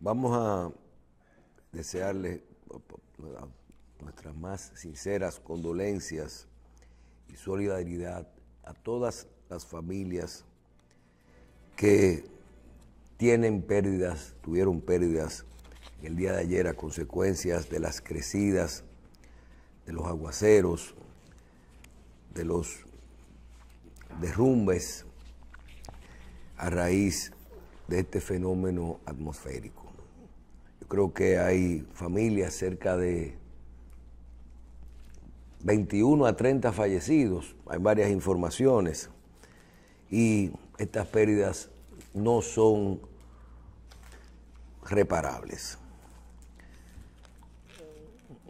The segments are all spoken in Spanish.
Vamos a desearle nuestras más sinceras condolencias y solidaridad a todas las familias que tuvieron pérdidas el día de ayer a consecuencias de las crecidas, de los aguaceros, de los derrumbes a raíz de este fenómeno atmosférico. Yo creo que hay familias, cerca de 21 a 30 fallecidos, hay varias informaciones, y estas pérdidas no son reparables.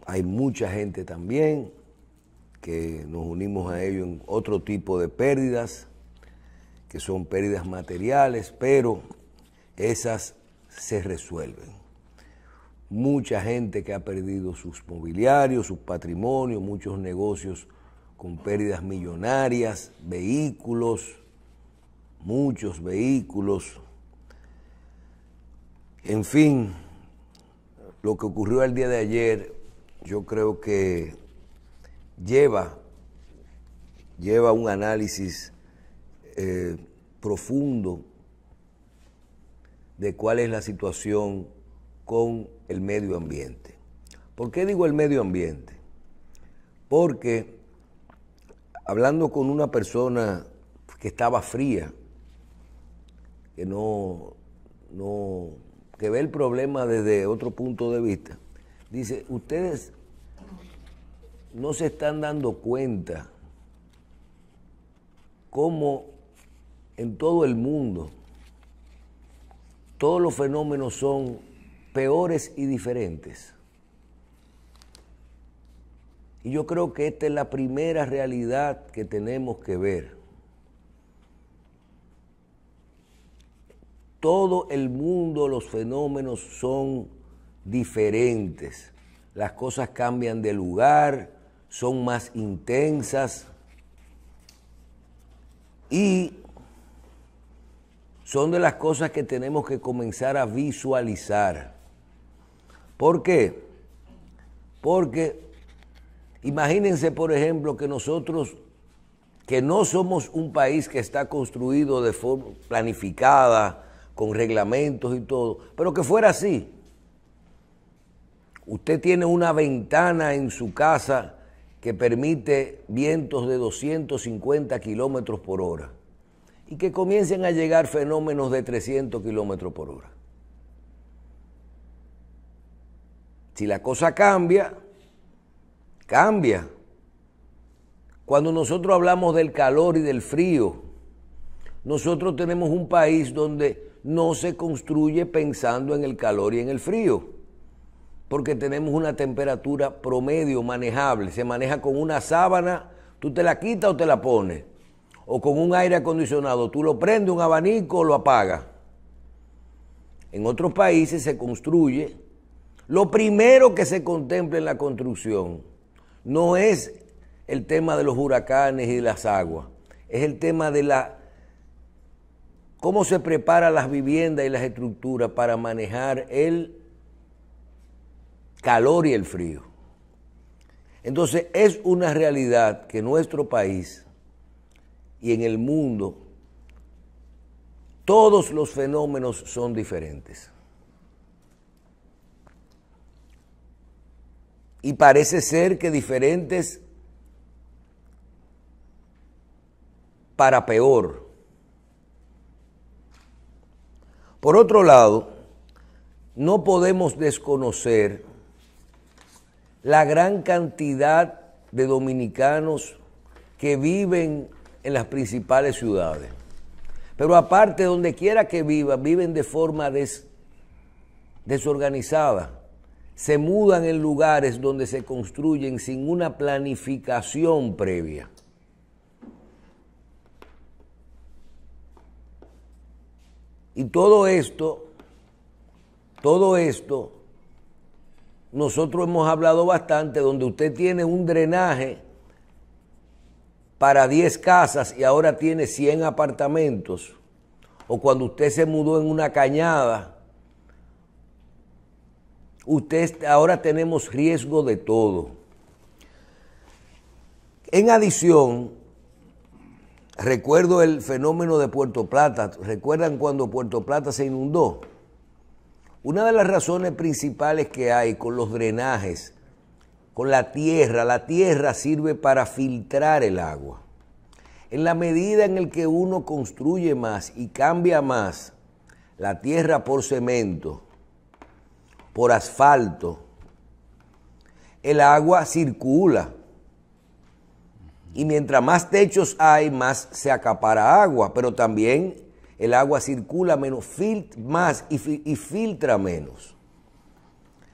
Hay mucha gente también que nos unimos a ello en otro tipo de pérdidas, que son pérdidas materiales, pero esas se resuelven. Mucha gente que ha perdido sus mobiliarios, sus patrimonios, muchos negocios con pérdidas millonarias, vehículos, muchos vehículos. En fin, lo que ocurrió el día de ayer, yo creo que lleva un análisis profundo de cuál es la situación con el medio ambiente. ¿Por qué digo el medio ambiente? Porque hablando con una persona que estaba fría, que que ve el problema desde otro punto de vista, dice, ustedes no se están dando cuenta cómo en todo el mundo todos los fenómenos son peores y diferentes. Y yo creo que esta es la primera realidad que tenemos que ver. Todo el mundo, los fenómenos son diferentes. Las cosas cambian de lugar, son más intensas y son de las cosas que tenemos que comenzar a visualizar. ¿Por qué? Porque imagínense, por ejemplo, que nosotros, que no somos un país que está construido de forma planificada, con reglamentos y todo, pero que fuera así. Usted tiene una ventana en su casa que permite vientos de 250 kilómetros por hora y que comiencen a llegar fenómenos de 300 kilómetros por hora. Si la cosa cambia, cambia. Cuando nosotros hablamos del calor y del frío, nosotros tenemos un país donde no se construye pensando en el calor y en el frío, porque tenemos una temperatura promedio manejable, se maneja con una sábana, tú te la quitas o te la pones, o con un aire acondicionado, tú lo prendes, un abanico o lo apagas. En otros países se construye, lo primero que se contempla en la construcción no es el tema de los huracanes y de las aguas, es el tema de cómo se preparan las viviendas y las estructuras para manejar el calor y el frío. Entonces es una realidad que en nuestro país y en el mundo todos los fenómenos son diferentes. Y parece ser que diferentes para peor. Por otro lado, no podemos desconocer la gran cantidad de dominicanos que viven en las principales ciudades. Pero aparte, donde quiera que viven de forma desorganizada. Se mudan en lugares donde se construyen sin una planificación previa. Y todo esto, nosotros hemos hablado bastante, donde usted tiene un drenaje para 10 casas y ahora tiene 100 apartamentos, o cuando usted se mudó en una cañada, ahora tenemos riesgo de todo. En adición, recuerdo el fenómeno de Puerto Plata. ¿Recuerdan cuando Puerto Plata se inundó? Una de las razones principales que hay con los drenajes, con la tierra sirve para filtrar el agua. En la medida en el que uno construye más y cambia más la tierra por cemento, por asfalto, el agua circula. Y mientras más techos hay, más se acapara agua, pero también el agua circula menos, más y filtra menos.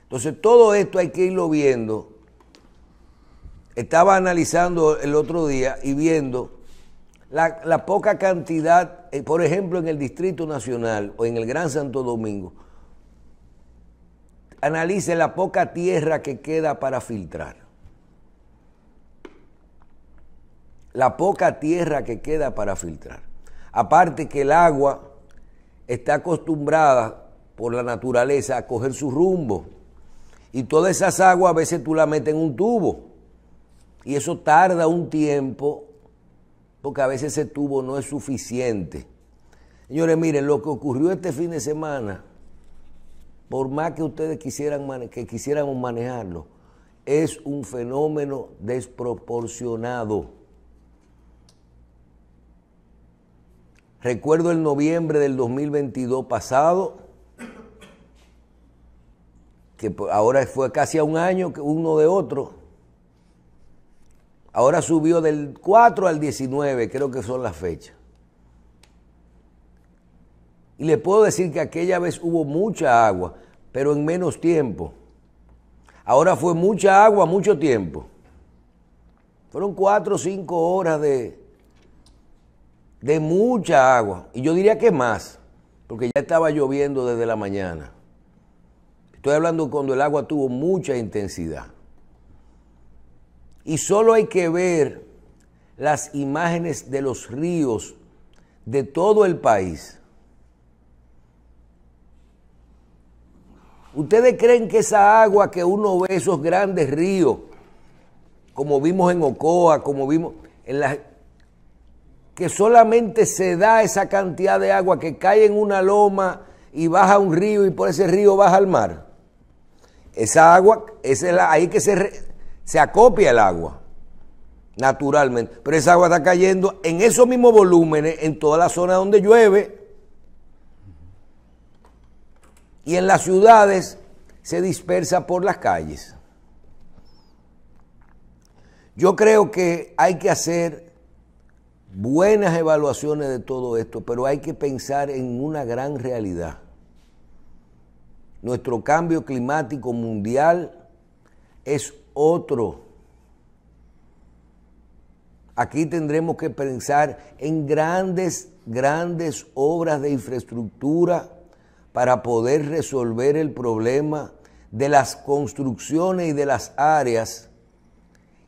Entonces todo esto hay que irlo viendo. Estaba analizando el otro día y viendo la poca cantidad, por ejemplo, en el Distrito Nacional o en el Gran Santo Domingo. Analice la poca tierra que queda para filtrar. La poca tierra que queda para filtrar. Aparte que el agua está acostumbrada por la naturaleza a coger su rumbo. Y todas esas aguas a veces tú las metes en un tubo. Y eso tarda un tiempo, porque a veces ese tubo no es suficiente. Señores, miren, lo que ocurrió este fin de semana, por más que ustedes quisieran manejarlo, es un fenómeno desproporcionado. Recuerdo el noviembre del 2022 pasado, que ahora fue casi a un año uno de otro. Ahora subió del 4 al 19, creo que son las fechas. Y le puedo decir que aquella vez hubo mucha agua, pero en menos tiempo. Ahora fue mucha agua, mucho tiempo. Fueron 4 o 5 horas de mucha agua. Y yo diría que más, porque ya estaba lloviendo desde la mañana. Estoy hablando cuando el agua tuvo mucha intensidad. Y solo hay que ver las imágenes de los ríos de todo el país. ¿Ustedes creen que esa agua que uno ve, esos grandes ríos, como vimos en Ocoa, como vimos que solamente se da esa cantidad de agua que cae en una loma y baja a un río y por ese río baja al mar? Esa agua, ahí que se acopia el agua, naturalmente. Pero esa agua está cayendo en esos mismos volúmenes en toda la zona donde llueve. Y en las ciudades se dispersa por las calles. Yo creo que hay que hacer buenas evaluaciones de todo esto, pero hay que pensar en una gran realidad. Nuestro cambio climático mundial es otro. Aquí tendremos que pensar en grandes obras de infraestructura para poder resolver el problema de las construcciones y de las áreas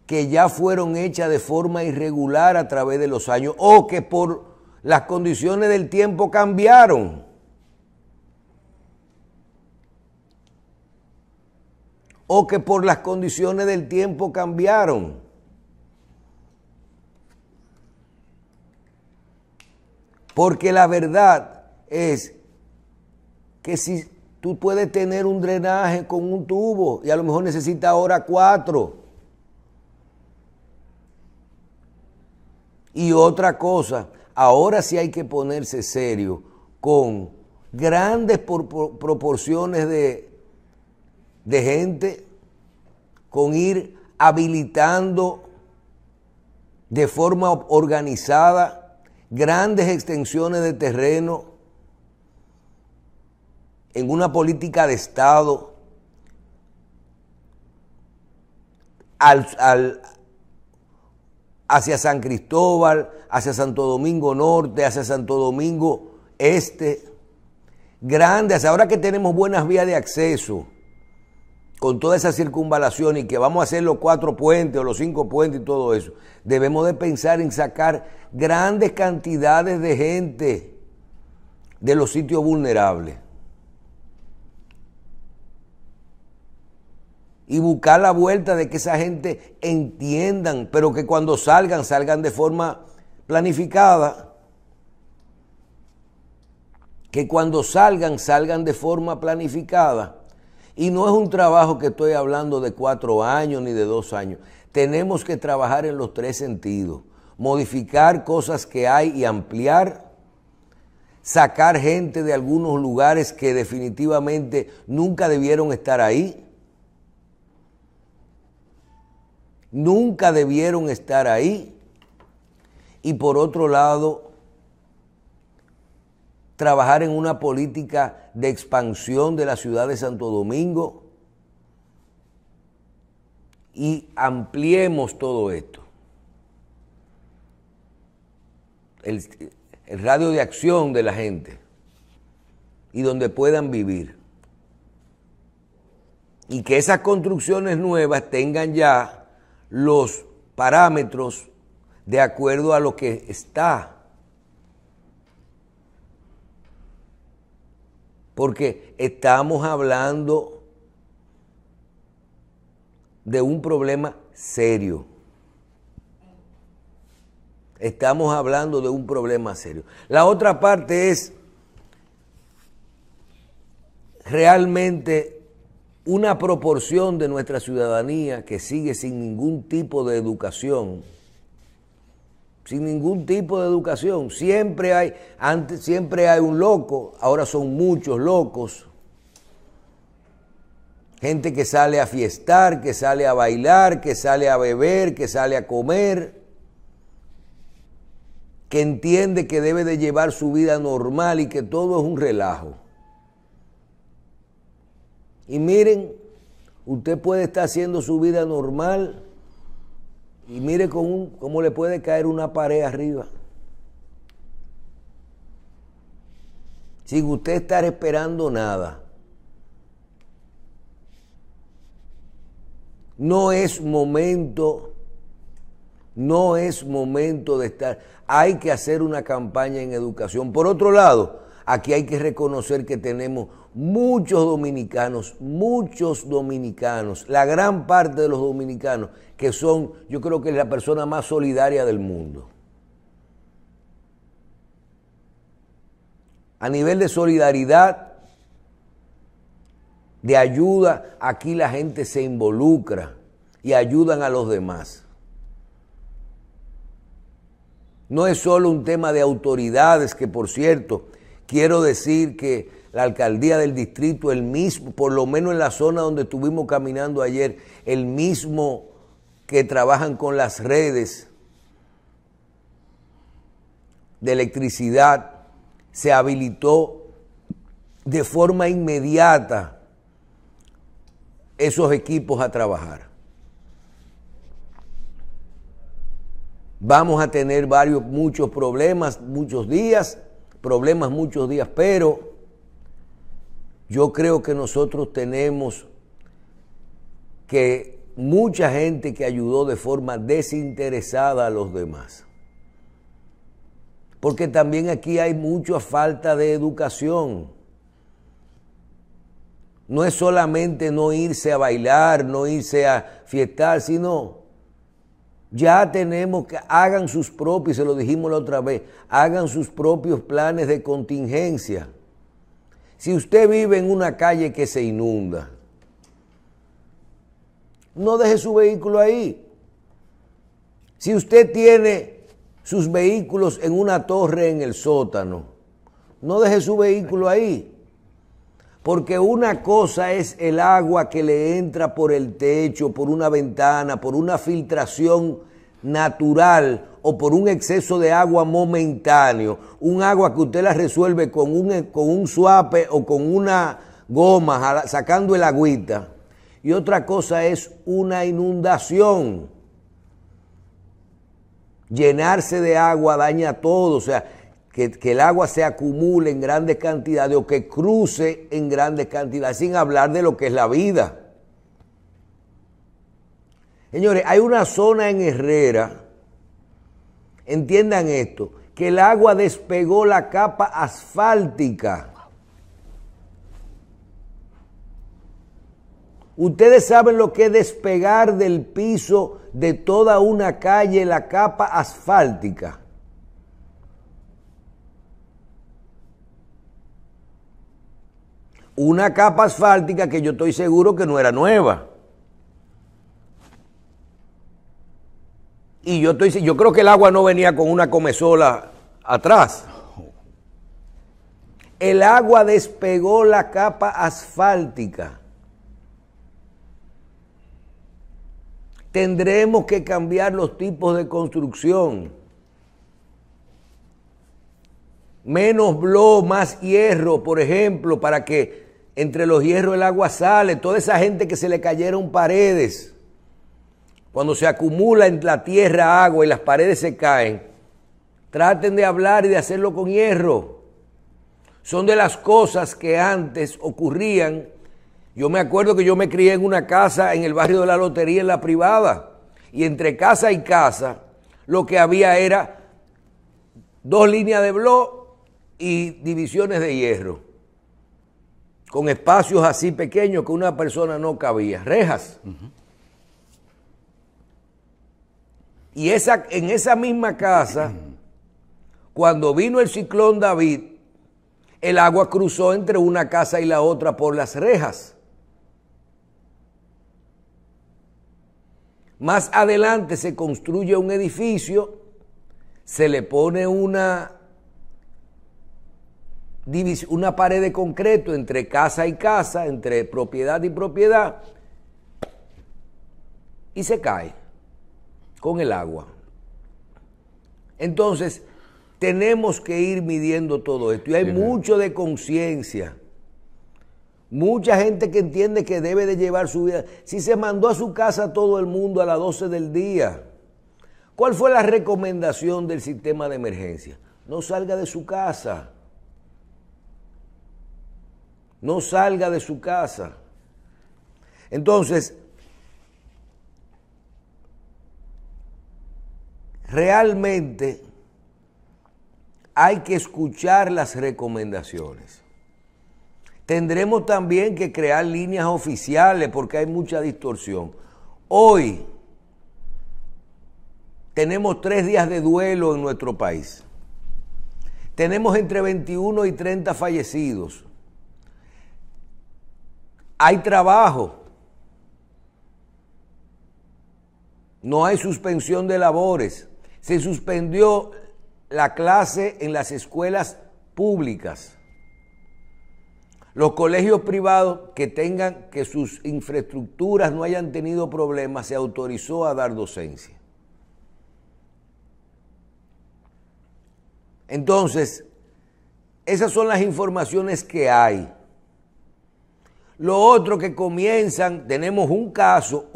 que ya fueron hechas de forma irregular a través de los años o que por las condiciones del tiempo cambiaron. O que por las condiciones del tiempo cambiaron. Porque la verdad es que si tú puedes tener un drenaje con un tubo y a lo mejor necesitas ahora 4. Y otra cosa, ahora sí hay que ponerse serio con grandes proporciones de gente, con ir habilitando de forma organizada grandes extensiones de terreno en una política de Estado hacia San Cristóbal, hacia Santo Domingo Norte, hacia Santo Domingo Este, grandes, ahora que tenemos buenas vías de acceso, con toda esa circunvalación y que vamos a hacer los 4 puentes o los 5 puentes y todo eso, debemos de pensar en sacar grandes cantidades de gente de los sitios vulnerables. y buscar la vuelta de que esa gente entiendan, pero que cuando salgan, salgan de forma planificada. Que cuando salgan, salgan de forma planificada. Y no es un trabajo que estoy hablando de 4 años ni de 2 años. Tenemos que trabajar en los 3 sentidos. Modificar cosas que hay y ampliar. Sacar gente de algunos lugares que definitivamente nunca debieron estar ahí. Nunca debieron estar ahí. Y por otro lado, trabajar en una política de expansión de la ciudad de Santo Domingo y ampliemos todo esto. El radio de acción de la gente y donde puedan vivir. Y que esas construcciones nuevas tengan ya los parámetros de acuerdo a lo que está. Porque estamos hablando de un problema serio. Estamos hablando de un problema serio. La otra parte es realmente una proporción de nuestra ciudadanía que sigue sin ningún tipo de educación. Sin ningún tipo de educación. Siempre hay un loco, ahora son muchos locos. Gente que sale a fiestar, que sale a bailar, que sale a beber, que sale a comer, que entiende que debe de llevar su vida normal y que todo es un relajo. Y miren, usted puede estar haciendo su vida normal y mire cómo le puede caer una pared arriba. Sin usted estar esperando nada. No es momento de estar. Hay que hacer una campaña en educación. Por otro lado, aquí hay que reconocer que tenemos muchos dominicanos, la gran parte de los dominicanos, que son, yo creo que es la persona más solidaria del mundo. A nivel de solidaridad, de ayuda, aquí la gente se involucra y ayudan a los demás. No es solo un tema de autoridades, que por cierto, quiero decir que la alcaldía del distrito, el mismo, por lo menos en la zona donde estuvimos caminando ayer, el mismo que trabajan con las redes de electricidad, se habilitó de forma inmediata esos equipos a trabajar. Vamos a tener muchos problemas, muchos días, pero yo creo que nosotros tenemos que mucha gente que ayudó de forma desinteresada a los demás. Porque también aquí hay mucha falta de educación. No es solamente no irse a bailar, no irse a fiestar, sino ya tenemos que hagan sus propios, se lo dijimos la otra vez, hagan sus propios planes de contingencia. Si usted vive en una calle que se inunda, no deje su vehículo ahí. Si usted tiene sus vehículos en una torre en el sótano, no deje su vehículo ahí. Porque una cosa es el agua que le entra por el techo, por una ventana, por una filtración natural o por un exceso de agua momentáneo, un agua que usted la resuelve con un suape o con una goma, sacando el agüita. Y otra cosa es una inundación. Llenarse de agua daña todo, o sea, que el agua se acumule en grandes cantidades o que cruce en grandes cantidades, sin hablar de lo que es la vida. Señores, hay una zona en Herrera, entiendan esto, que el agua despegó la capa asfáltica. Ustedes saben lo que es despegar del piso de toda una calle la capa asfáltica. Una capa asfáltica que yo estoy seguro que no era nueva. Y yo creo que el agua no venía con una comezola atrás. El agua despegó la capa asfáltica. Tendremos que cambiar los tipos de construcción. Menos bloc, más hierro, por ejemplo, para que entre los hierros el agua sale. Toda esa gente que se le cayeron paredes, cuando se acumula en la tierra agua y las paredes se caen, traten de hablar y de hacerlo con hierro. Son de las cosas que antes ocurrían. Yo me acuerdo que yo me crié en una casa en el barrio de la Lotería, en la Privada, y entre casa y casa lo que había era 2 líneas de bloc y divisiones de hierro, con espacios así pequeños que una persona no cabía, rejas. Y en esa misma casa, cuando vino el ciclón David, el agua cruzó entre una casa y la otra por las rejas. Más adelante se construye un edificio, se le pone una pared de concreto entre casa y casa, entre propiedad y propiedad, y se cae con el agua. Entonces, tenemos que ir midiendo todo esto. Y hay mucho de conciencia. Mucha gente que entiende que debe de llevar su vida. Si se mandó a su casa todo el mundo a las 12 del día, ¿cuál fue la recomendación del sistema de emergencia? No salga de su casa. No salga de su casa. Entonces, realmente hay que escuchar las recomendaciones. Tendremos también que crear líneas oficiales porque hay mucha distorsión. Hoy tenemos 3 días de duelo en nuestro país. Tenemos entre 21 y 30 fallecidos. Hay trabajo. No hay suspensión de labores. Se suspendió la clase en las escuelas públicas. Los colegios privados que sus infraestructuras no hayan tenido problemas, se autorizó a dar docencia. Entonces, esas son las informaciones que hay. Lo otro que comienzan, tenemos un caso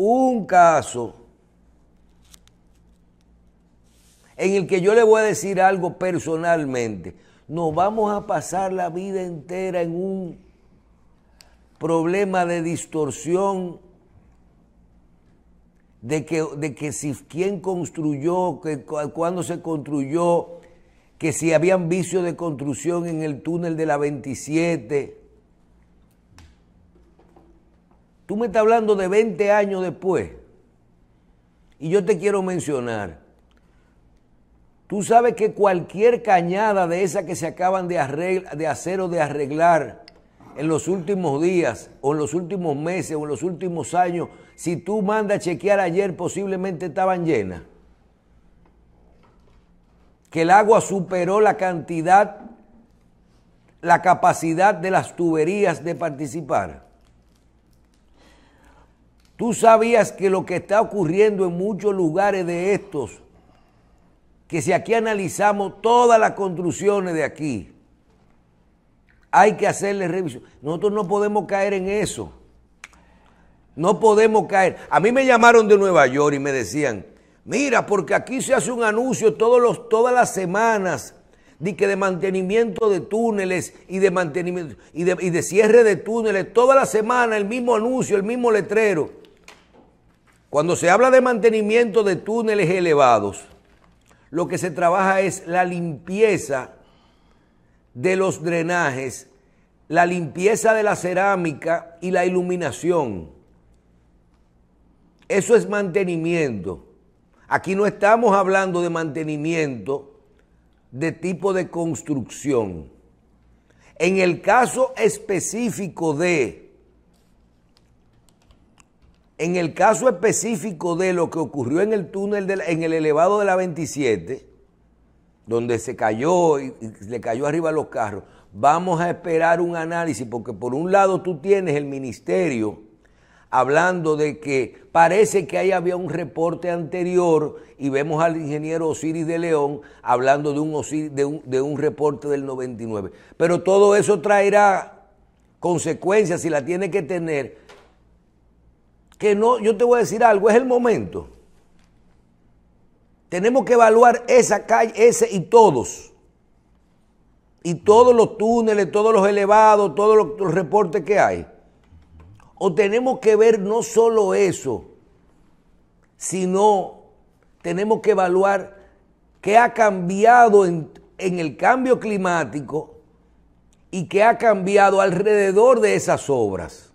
en el que yo le voy a decir algo personalmente. Nos vamos a pasar la vida entera en un problema de distorsión de que si quién construyó, cuándo se construyó, que si habían vicios de construcción en el túnel de la 27. Tú me estás hablando de 20 años después. Y yo te quiero mencionar. Tú sabes que cualquier cañada de esa que se acaban de hacer o de arreglar en los últimos días, o en los últimos meses, o en los últimos años, si tú mandas a chequear ayer, posiblemente estaban llenas. Que el agua superó la capacidad de las tuberías de participar. Tú sabías que lo que está ocurriendo en muchos lugares de estos, que si aquí analizamos todas las construcciones de aquí, hay que hacerle revisión. Nosotros no podemos caer en eso. No podemos caer. A mí me llamaron de Nueva York y me decían, mira, porque aquí se hace un anuncio todas las semanas de mantenimiento de túneles y de mantenimiento y de cierre de túneles, toda la semana el mismo anuncio, el mismo letrero. Cuando se habla de mantenimiento de túneles elevados, lo que se trabaja es la limpieza de los drenajes, la limpieza de la cerámica y la iluminación. Eso es mantenimiento. Aquí no estamos hablando de mantenimiento de tipo de construcción. En el caso específico de lo que ocurrió en el túnel, en el elevado de la 27, donde se cayó y le cayó arriba a los carros, vamos a esperar un análisis, porque por un lado tú tienes el ministerio hablando de que parece que ahí había un reporte anterior y vemos al ingeniero Osiris de León hablando de un reporte del 99. Pero todo eso traerá consecuencias y la tiene que tener. Que no, yo te voy a decir algo, es el momento. Tenemos que evaluar esa calle, ese y todos los túneles, todos los elevados, todos los reportes que hay. O tenemos que ver no solo eso, sino tenemos que evaluar qué ha cambiado en el cambio climático y qué ha cambiado alrededor de esas obras.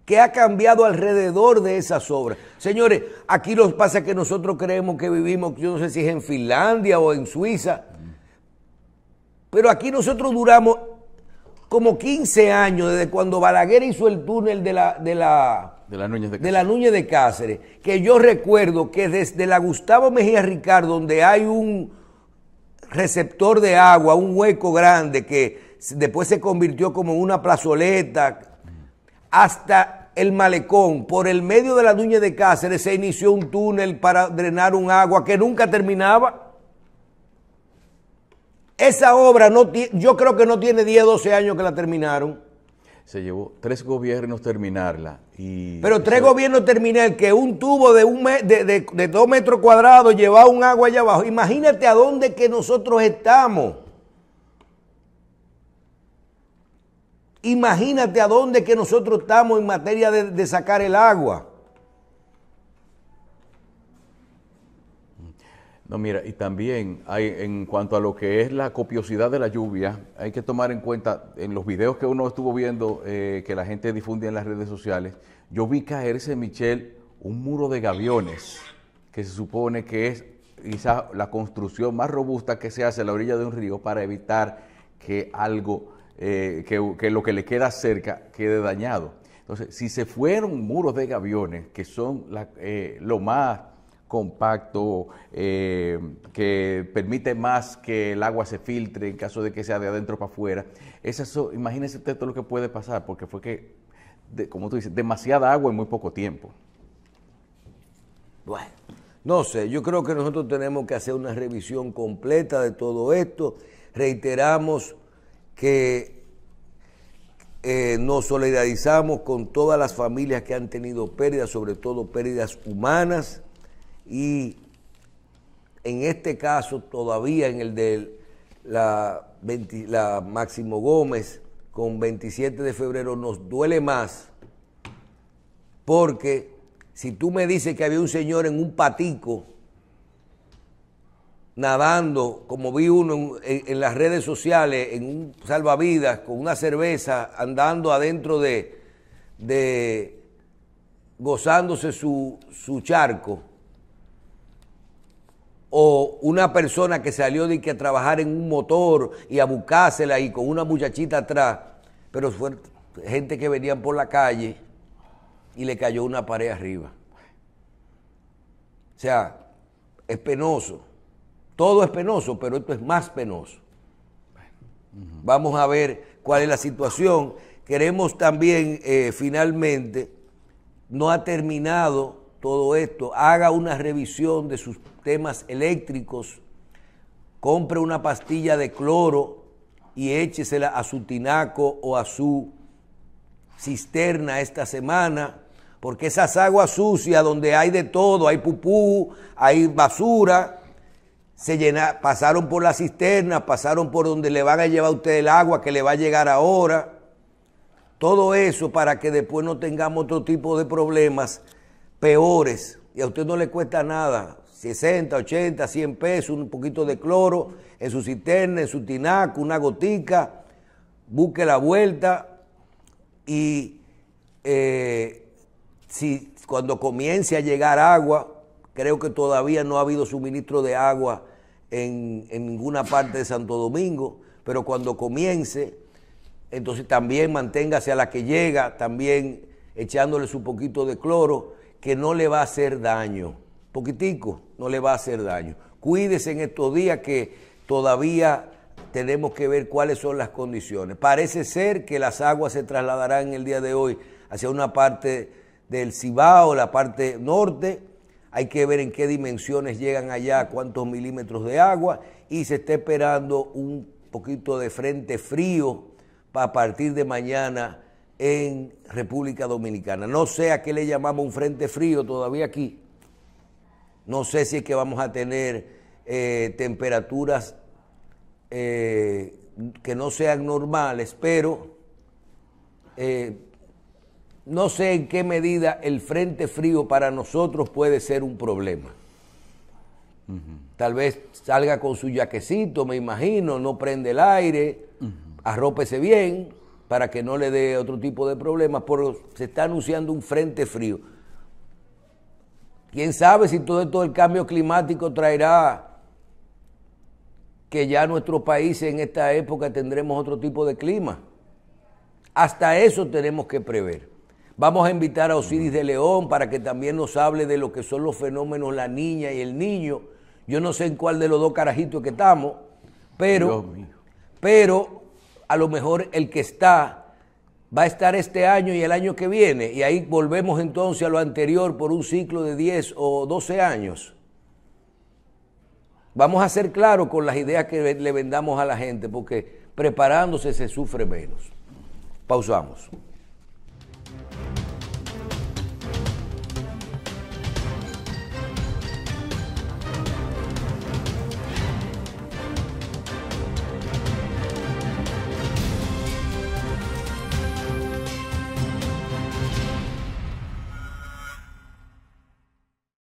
¿Qué ha cambiado alrededor de esas obras? Señores, aquí nos pasa que nosotros creemos que vivimos, yo no sé si es en Finlandia o en Suiza, pero aquí nosotros duramos como 15 años desde cuando Balaguer hizo el túnel de la Núñez de Cáceres, que yo recuerdo que desde la Gustavo Mejía Ricard, donde hay un receptor de agua, un hueco grande que después se convirtió como en una plazoleta, hasta el malecón, por el medio de la Núñez de Cáceres se inició un túnel para drenar un agua que nunca terminaba. Esa obra yo creo que no tiene 10, 12 años que la terminaron. Se llevó 3 gobiernos terminarla. Pero 3 gobiernos terminar que un tubo de 2 metros cuadrados llevaba un agua allá abajo. Imagínate a dónde que nosotros estamos. Imagínate a dónde que nosotros estamos en materia de sacar el agua. No, mira, y también en cuanto a lo que es la copiosidad de la lluvia, hay que tomar en cuenta, en los videos que uno estuvo viendo, que la gente difunde en las redes sociales, yo vi caerse, Michelle, un muro de gaviones, que se supone que es quizá la construcción más robusta que se hace a la orilla de un río para evitar que algo, que lo que le queda cerca quede dañado. Entonces, si se fueron muros de gaviones, que son lo más compacto, que permite más que el agua se filtre en caso de que sea de adentro para afuera. Imagínense usted todo lo que puede pasar, porque fue que, como tú dices, demasiada agua en muy poco tiempo. Bueno, no sé, yo creo que nosotros tenemos que hacer una revisión completa de todo esto. Reiteramos que nos solidarizamos con todas las familias que han tenido pérdidas, sobre todo pérdidas humanas. Y en este caso, todavía en el de la Máximo Gómez, con 27 de febrero, nos duele más, porque si tú me dices que había un señor en un patico, nadando, como vi uno en las redes sociales, en un salvavidas, con una cerveza, andando adentro gozándose su charco, o una persona que salió de que a trabajar en un motor y a buscársela y con una muchachita atrás, pero fue gente que venían por la calle y le cayó una pared arriba. O sea, es penoso. Todo es penoso, pero esto es más penoso. Vamos a ver cuál es la situación. Queremos también, finalmente, no ha terminado todo esto, haga una revisión de sus temas eléctricos, compre una pastilla de cloro y échesela a su tinaco o a su cisterna esta semana, porque esas aguas sucias donde hay de todo, hay pupú, hay basura, pasaron por la cisterna, pasaron por donde le van a llevar a usted el agua que le va a llegar ahora, todo eso para que después no tengamos otro tipo de problemas peores, y a usted no le cuesta nada, 60, 80, 100 pesos, un poquito de cloro en su cisterna, en su tinaco, una gotica, busque la vuelta, y si cuando comience a llegar agua, creo que todavía no ha habido suministro de agua en ninguna parte de Santo Domingo, pero cuando comience, entonces también manténgase a la que llega, también echándole su poquito de cloro, que no le va a hacer daño, poquitico, no le va a hacer daño. Cuídese en estos días que todavía tenemos que ver cuáles son las condiciones. Parece ser que las aguas se trasladarán en el día de hoy hacia una parte del Cibao, la parte norte. Hay que ver en qué dimensiones llegan allá, cuántos milímetros de agua, y se está esperando un poquito de frente frío a partir de mañana en República Dominicana. No sé a qué le llamamos un frente frío todavía aquí. No sé si es que vamos a tener temperaturas que no sean normales, pero no sé en qué medida el frente frío para nosotros puede ser un problema. Tal vez salga con su jaquecito, me imagino, no prende el aire, arrópese bien para que no le dé otro tipo de problemas, pero se está anunciando un frente frío. ¿Quién sabe si todo esto del cambio climático traerá que ya nuestro país en esta época tendremos otro tipo de clima? Hasta eso tenemos que prever. Vamos a invitar a Osiris de León para que también nos hable de lo que son los fenómenos la niña y el niño. Yo no sé en cuál de los dos carajitos que estamos, pero a lo mejor el que está va a estar este año y el año que viene, y ahí volvemos entonces a lo anterior por un ciclo de 10 o 12 años. Vamos a ser claros con las ideas que le vendamos a la gente, porque preparándose se sufre menos. Pausamos.